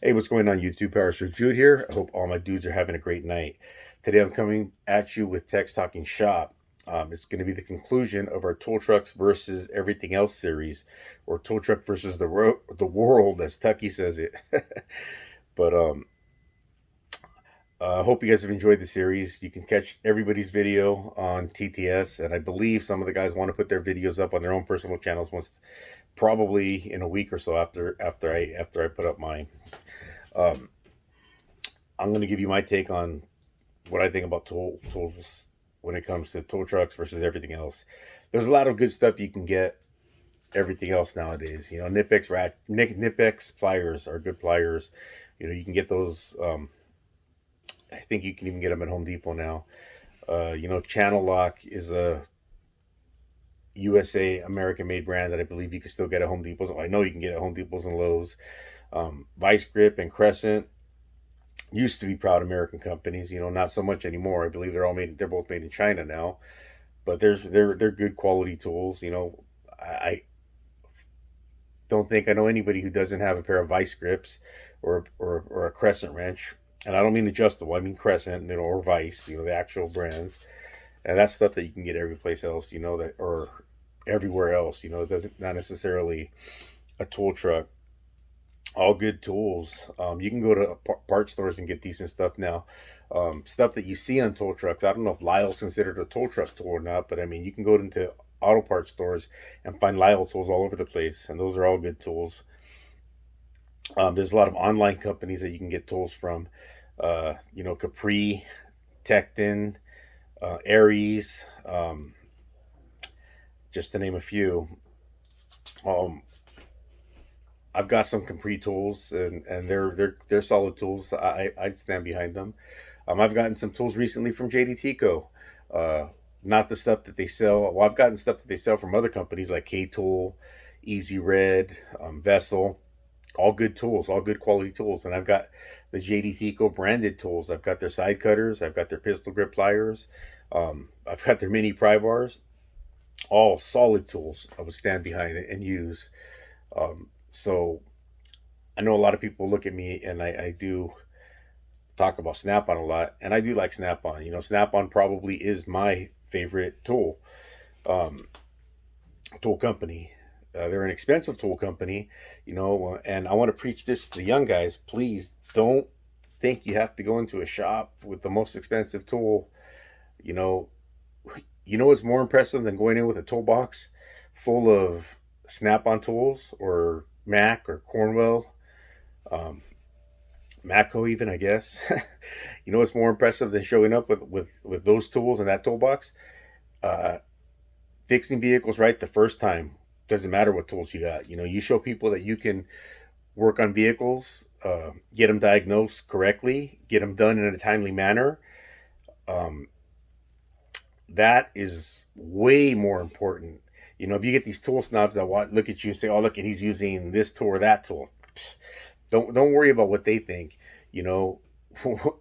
Hey, what's going on YouTube? PowerStroke Jude here. I hope all my dudes are having a great night. Today I'm coming at you with Teck's Talking Shop. It's going to be the conclusion of our tool trucks versus everything else series, or tool truck versus the world, as Tucky says it. But I hope you guys have enjoyed the series. You can catch everybody's video on TTS, and I believe some of the guys want to put their videos up on their own personal channels once, probably in a week or so after I put up mine. Um, I'm going to give you my take on what I think about tools when it comes to tool trucks versus everything else. There's a lot of good stuff you can get everything else nowadays. You know, Nipex pliers are good pliers. You know, you can get those. I think you can even get them at Home Depot now. You know, Channel Lock is a USA American made brand that I believe you can still get at Home Depot's. I know you can get at Home Depot's and Lowe's. Vice Grip and Crescent used to be proud American companies. You know, not so much anymore. I believe they're both made in China now. But they're good quality tools. You know, I don't think I know anybody who doesn't have a pair of vice grips or a crescent wrench. And I don't mean adjustable. I mean crescent, you know, or vice. You know, the actual brands. And that's stuff that you can get every place else. You know, that or everywhere else. You know, it doesn't not necessarily a tool truck. All good tools. You can go to part stores and get decent stuff now. Stuff that you see on tool trucks. I don't know if Lyle's considered a tool truck tool or not, but I mean, you can go into auto parts stores and find Lyle tools all over the place, and those are all good tools. There's a lot of online companies that you can get tools from. You know, Capri, Tecton, Aries, just to name a few. Um, I've got some Capri tools, and they're solid tools. I stand behind them. I've gotten some tools recently from JD Tico. Not the stuff that they sell. Well, I've gotten stuff that they sell from other companies like K Tool, Easy Red, Vessel. All good tools, all good quality tools. And I've got the JD Tico branded tools. I've got their side cutters. I've got their pistol grip pliers. I've got their mini pry bars. All solid tools. I would stand behind it and use. So I know a lot of people look at me, and I do talk about Snap on a lot, and I do like Snap on. You know, Snap on probably is my favorite um, tool company. They're an expensive tool company, you know, and I want to preach this to the young guys. Please don't think you have to go into a shop with the most expensive tool. You know, what's more impressive than going in with a toolbox full of Snap-on tools or Mac or Cornwell, um, Matco even, I guess. You know what's more impressive than showing up with those tools in that toolbox? Uh, Fixing vehicles right the first time. Doesn't matter what tools you got. You know, you show people that you can work on vehicles, get them diagnosed correctly, get them done in a timely manner. Um, that is way more important. You know, if you get these tool snobs that look at you and say, "Oh, look, and he's using this tool or that tool," don't worry about what they think. You know,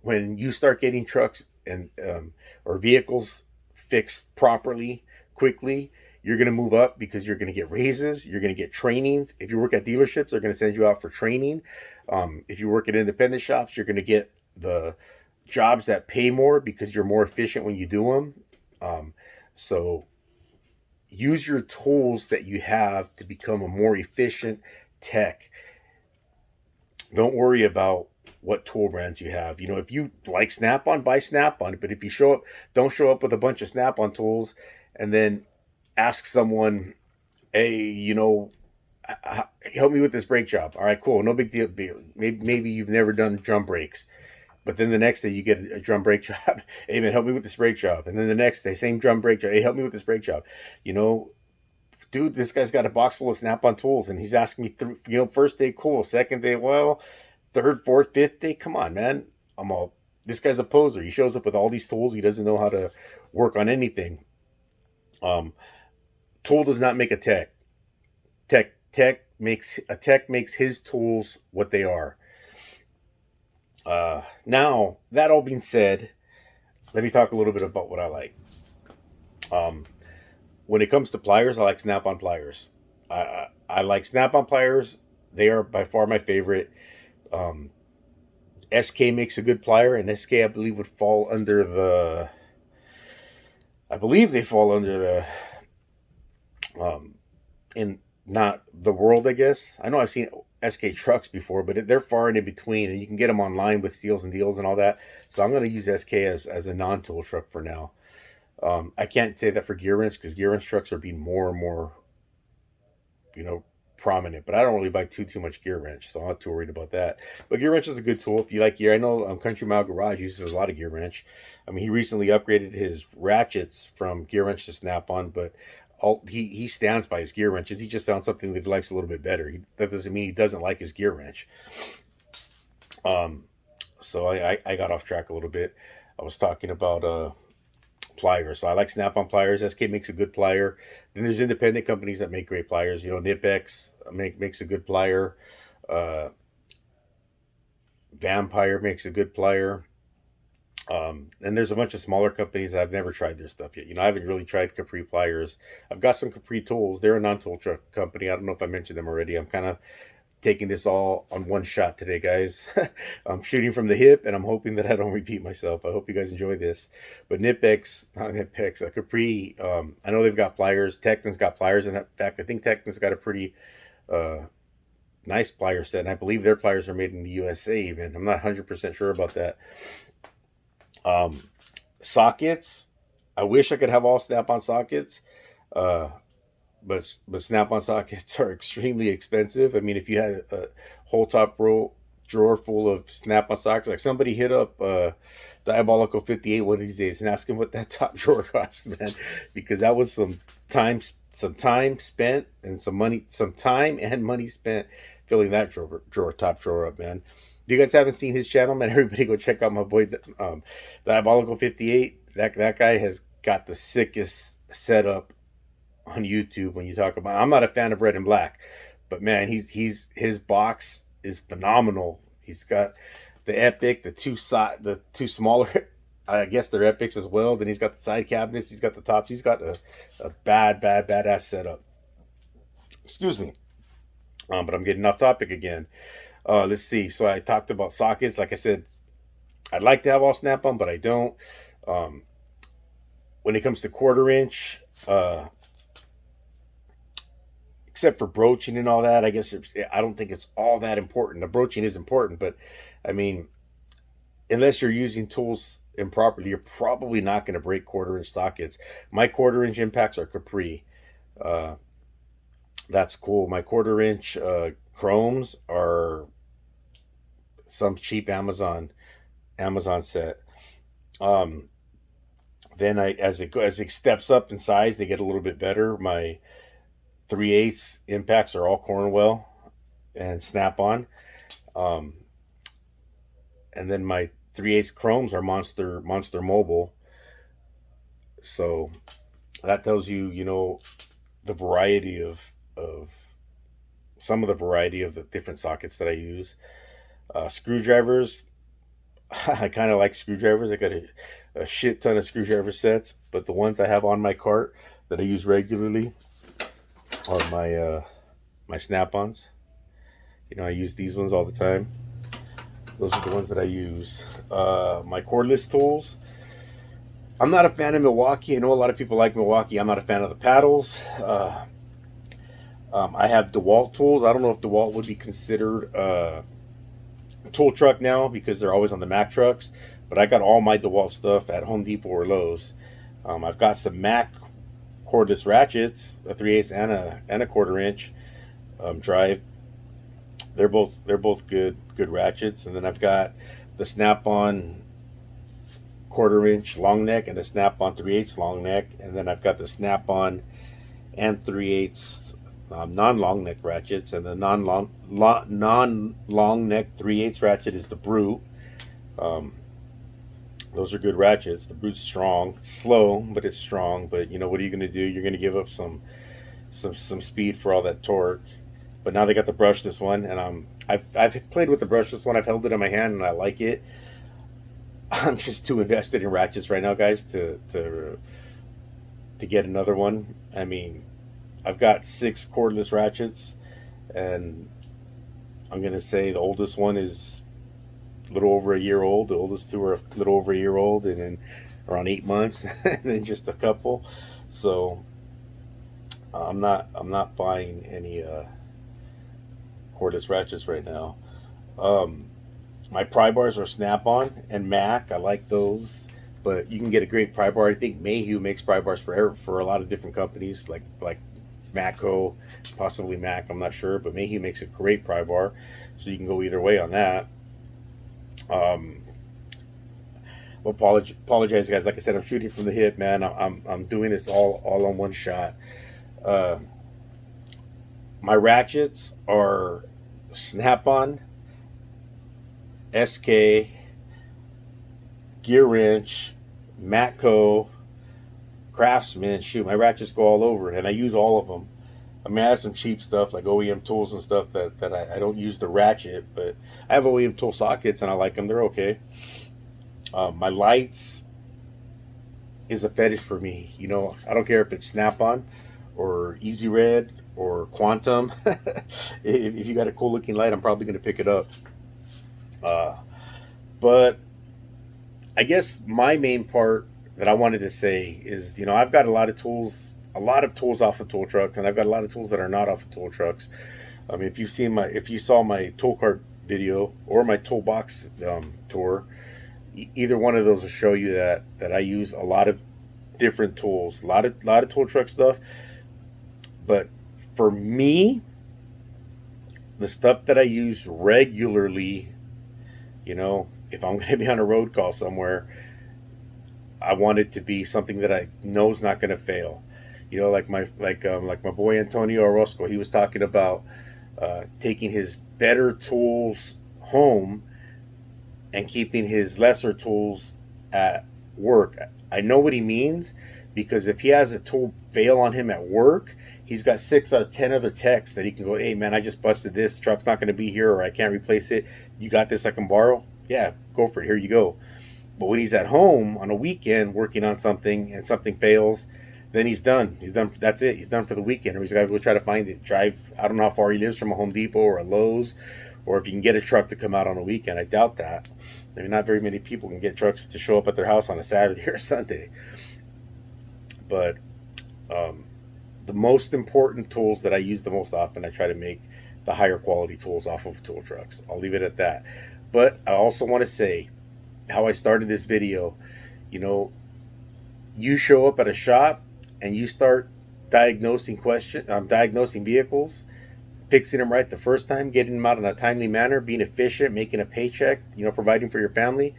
when you start getting trucks and or vehicles fixed properly, quickly, you're going to move up because you're going to get raises. You're going to get trainings. If you work at dealerships, they're going to send you out for training. If you work at independent shops, you're going to get the jobs that pay more because you're more efficient when you do them. So use your tools that you have to become a more efficient tech. Don't worry about what tool brands you have. You know, if you like Snap on, buy Snap on. But if you show up, don't show up with a bunch of Snap on tools and then ask someone, hey, you know, help me with this brake job. All right, cool. No big deal. Maybe you've never done drum brakes. But then the next day you get a drum brake job. Hey man, help me with this brake job. And then the next day, same drum brake job. Hey, help me with this brake job. You know, dude, this guy's got a box full of Snap-on tools, and he's asking me, you know, first day, cool. Second day, well, third, fourth, fifth day, come on, man. This guy's a poser. He shows up with all these tools. He doesn't know how to work on anything. Um, Tool does not make a tech. Tech makes his tools what they are. Now, that all being said, let me talk a little bit about what I like. Um, when it comes to pliers, I like Snap-on pliers. I like Snap-on pliers. They are by far my favorite. Um, SK makes a good plier, and SK I believe would fall under the. I believe they fall under the um, in not the world. I guess I know I've seen SK trucks before, but they're far and in between, and you can get them online with steals and deals and all that. So I'm going to use SK as a non-tool truck for now. I can't say that for gear wrench because gear wrench trucks are being more and more, you know, prominent. But I don't really buy too much gear wrench, so I'm not too worried about that. But gear wrench is a good tool if you like gear. I know Country Mile Garage uses a lot of gear wrench. I mean, he recently upgraded his ratchets from gear wrench to snap on, but he stands by his gear wrenches. He just found something that he likes a little bit better. That doesn't mean he doesn't like his gear wrench. Um, so I got off track a little bit. I was talking about pliers. So I like Snap-on pliers. SK makes a good plier. Then there's independent companies that make great pliers. You know, Nipex makes a good plier. Uh, Vampire makes a good plier. And there's a bunch of smaller companies that I've never tried their stuff yet. You know, I haven't really tried Capri pliers. I've got some Capri tools. They're a non-tool truck company. I don't know if I mentioned them already. I'm kind of taking this all on one shot today, guys. I'm shooting from the hip, and I'm hoping that I don't repeat myself. I hope you guys enjoy this. But Nipex, not Nipex, Capri. I know they've got pliers. Tecton's got pliers, and in fact, I think Tecton's got a pretty uh, nice plier set, and I believe their pliers are made in the USA. Even I'm not 100% sure about that. Um, Sockets. I wish I could have all Snap-on sockets. Uh, but Snap-on sockets are extremely expensive. I mean, if you had a whole top row drawer full of Snap-on sockets, like somebody hit up Diabolical 58 one of these days and ask him what that top drawer costs, man, because that was some time spent and some time and money spent filling that top drawer up, man. If you guys haven't seen his channel, man, everybody go check out my boy Diabolical 58. That guy has got the sickest setup on YouTube when you talk about. I'm not a fan of red and black, but man, his box is phenomenal. He's got the Epic, the two smaller. I guess they're Epics as well. Then he's got the side cabinets. He's got the tops. He's got a badass setup. Excuse me. But I'm getting off topic again. Let's see. So I talked about sockets. Like I said, I'd like to have all Snap-on, but I don't. Um, when it comes to quarter inch, except for broaching and all that, I guess I don't think it's all that important. The broaching is important, but I mean, unless you're using tools improperly, you're probably not going to break quarter inch sockets. My quarter inch impacts are Capri. Uh, that's cool. My quarter inch chromes are some cheap Amazon set. Um, then as it steps up in size, they get a little bit better. My 3/8 impacts are all Cornwell and Snap on. Um, and then my 3/8 chromes are Monster Mobile. So that tells you, you know, the variety of some of the variety of the different sockets that I use. Screwdrivers, I kind of like screwdrivers. I got a shit ton of screwdriver sets, but the ones I have on my cart that I use regularly are my Snap-ons. You know, I use these ones all the time. Those are the ones that I use. My cordless tools. I'm not a fan of Milwaukee. I know a lot of people like Milwaukee. I'm not a fan of the paddles. I have DeWalt tools. I don't know if DeWalt would be considered a tool truck now because they're always on the Mack trucks. But I got all my DeWalt stuff at Home Depot or Lowe's. I've got some Mack cordless ratchets, a 3/8 and a quarter inch drive. They're both good ratchets. And then I've got the Snap-on quarter inch long neck and the Snap-on 3/8 long neck, and then I've got the Snap-on and 3/8 non long neck ratchets, and the non long neck 3/8 ratchet is the Brute. Um, those are good ratchets. The Brute's strong, slow, but it's strong. But you know what are you going to do? You're going to give up some speed for all that torque. But now they got the brushless one, and I've played with the brushless one. I've held it in my hand, and I like it. I'm just too invested in ratchets right now, guys, to get another one. I mean, I've got 6 cordless ratchets, and I'm gonna say the oldest one is a little over a year old. The oldest two are a little over a year old, and then around 8 months, and then just a couple. So I'm not buying any cordless ratchets right now. Um, my pry bars are Snap-on and Mac. I like those, but you can get a great pry bar. I think Mayhew makes pry bars for a lot of different companies, like Matco, possibly Mac. I'm not sure, but Mayhew makes a great pry bar, so you can go either way on that. Um, well, apologize, guys. Like I said, I'm shooting from the hip, man. I'm doing this all on one shot. Uh, my ratchets are Snap-on, SK, Gear Wrench, Matco, Craftsman. Shoot, my ratchets go all over, and I use all of them. I mean, I have some cheap stuff like OEM tools and stuff that I don't use the ratchet, but I have OEM tool sockets and I like them. They're okay. My lights is a fetish for me. You know, I don't care if it's Snap On or Easy Red or Quantum. If you got a cool looking light, I'm probably going to pick it up. Uh, but I guess my main part that I wanted to say is, I've got a lot of tools off of tool trucks, and I've got a lot of tools that are not off of tool trucks. I mean, if you saw my tool cart video or my toolbox tour, either one of those will show you that I use a lot of different tools, a lot of tool truck stuff. But for me, the stuff that I use regularly, if I'm going to be on a road call somewhere, I want it to be something that I know is not going to fail. Like my boy Antonio Orozco, he was talking about taking his better tools home and keeping his lesser tools at work. I know what he means, because if he has a tool fail on him at work, he's got 6 out of 10 other techs that he can go, hey man, I just busted this. Truck's not going to be here, or I can't replace it. You got this I can borrow? Yeah, go for it. Here you go. But when he's at home on a weekend working on something and something fails, then he's done. He's done. That's it. He's done for the weekend. Or he's got to go try to find it. Drive. I don't know how far he lives from a Home Depot or a Lowe's, or if you can get a truck to come out on a weekend. I doubt that. I mean, not very many people can get trucks to show up at their house on a Saturday or a Sunday. But um, the most important tools that I use the most often, I try to make the higher quality tools off of tool trucks. I'll leave it at that. But I also want to say how I started this video. You know, you show up at a shop and you start diagnosing vehicles, fixing them right the first time, getting them out in a timely manner, being efficient, making a paycheck, providing for your family.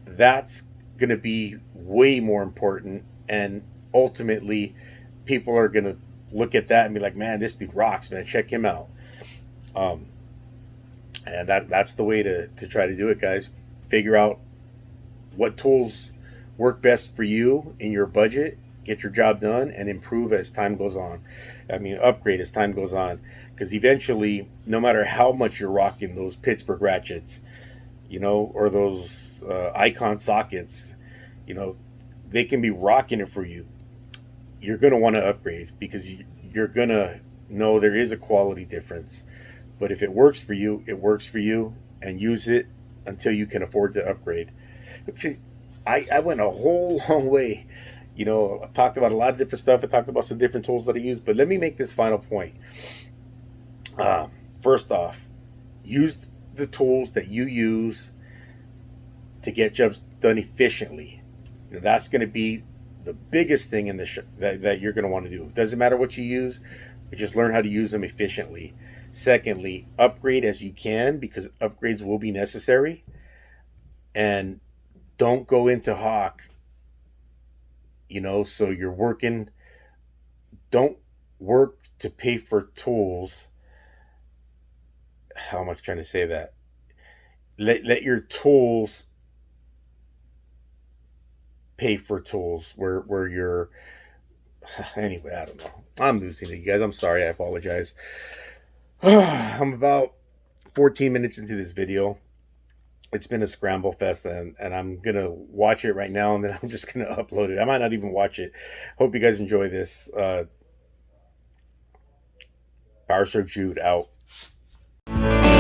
That's going to be way more important, and ultimately people are going to look at that and be like, man, this dude rocks, man, check him out. um, and that's the way to try to do it, guys. Figure out what tools work best for you in your budget, get your job done, and improve as time goes on. I mean, upgrade as time goes on, because eventually, no matter how much you're rocking those Pittsburgh ratchets, or those icon sockets, you know they can be rocking it for you. You're going to want to upgrade, because you're going to know there is a quality difference. But if it works for you, it works for you, and use it until you can afford to upgrade. Because I went a whole long way. I talked about a lot of different stuff. I talked about some different tools that I use. But let me make this final point. First off, use the tools that you use to get jobs done efficiently. That's going to be the biggest thing in that you're going to want to do. It doesn't matter what you use, but just learn how to use them efficiently. Secondly, upgrade as you can, because upgrades will be necessary. And don't go into hawk, so you're working. Don't work to pay for tools. How am I trying to say that? Let your tools pay for tools where you're. Anyway, I don't know. I'm losing it, you guys. I'm sorry. I apologize. I'm about 14 minutes into this video. It's been a scramble fest, and I'm gonna watch it right now, and then I'm just gonna upload it. I might not even watch it. Hope you guys enjoy this. PowerStroke Jude out. you.